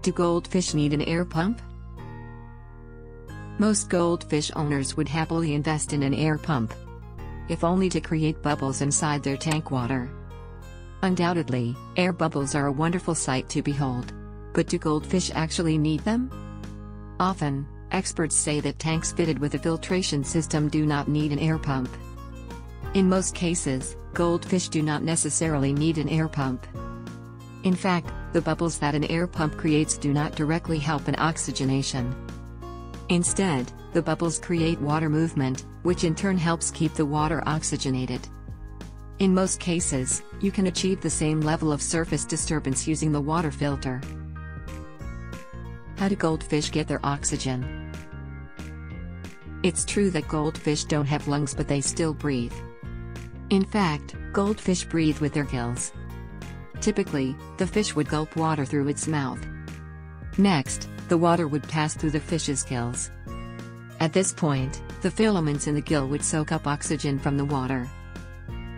Do goldfish need an air pump? Most goldfish owners would happily invest in an air pump, if only to create bubbles inside their tank water. Undoubtedly, air bubbles are a wonderful sight to behold. But do goldfish actually need them? Often, experts say that tanks fitted with a filtration system do not need an air pump. In most cases, goldfish do not necessarily need an air pump. In fact, the bubbles that an air pump creates do not directly help in oxygenation. Instead, the bubbles create water movement, which in turn helps keep the water oxygenated. In most cases, you can achieve the same level of surface disturbance using the water filter. How do goldfish get their oxygen? It's true that goldfish don't have lungs, but they still breathe. In fact, goldfish breathe with their gills. Typically, the fish would gulp water through its mouth. Next, the water would pass through the fish's gills. At this point, the filaments in the gill would soak up oxygen from the water.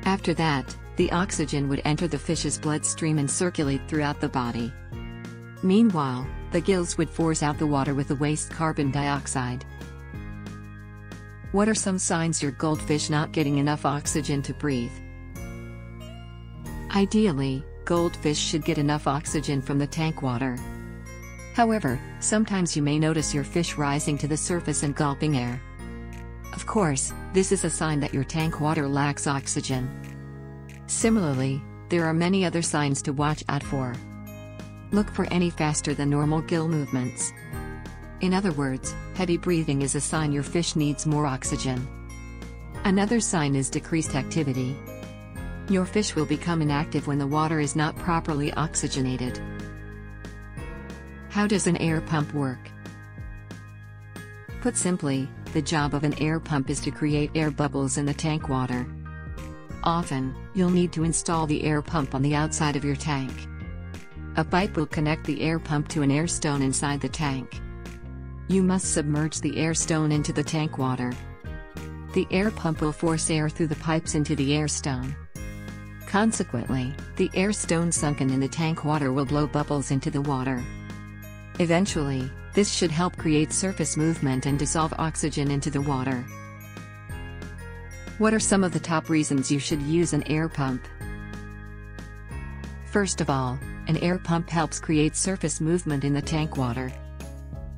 After that, the oxygen would enter the fish's bloodstream and circulate throughout the body. Meanwhile, the gills would force out the water with the waste carbon dioxide. What are some signs your goldfish not getting enough oxygen to breathe? Ideally, goldfish should get enough oxygen from the tank water. However, sometimes you may notice your fish rising to the surface and gulping air. Of course, this is a sign that your tank water lacks oxygen. Similarly, there are many other signs to watch out for. Look for any faster than normal gill movements. In other words, heavy breathing is a sign your fish needs more oxygen. Another sign is decreased activity. Your fish will become inactive when the water is not properly oxygenated. How does an air pump work? Put simply, the job of an air pump is to create air bubbles in the tank water. Often, you'll need to install the air pump on the outside of your tank. A pipe will connect the air pump to an air stone inside the tank. You must submerge the air stone into the tank water. The air pump will force air through the pipes into the air stone. Consequently, the air stone sunken in the tank water will blow bubbles into the water. Eventually, this should help create surface movement and dissolve oxygen into the water. What are some of the top reasons you should use an air pump? First of all, an air pump helps create surface movement in the tank water.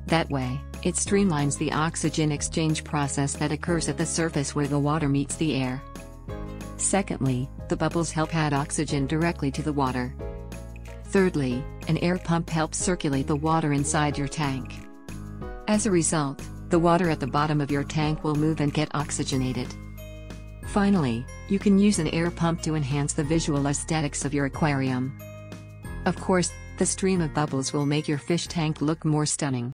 That way, it streamlines the oxygen exchange process that occurs at the surface where the water meets the air. Secondly, the bubbles help add oxygen directly to the water. Thirdly, an air pump helps circulate the water inside your tank. As a result, the water at the bottom of your tank will move and get oxygenated. Finally, you can use an air pump to enhance the visual aesthetics of your aquarium. Of course, the stream of bubbles will make your fish tank look more stunning.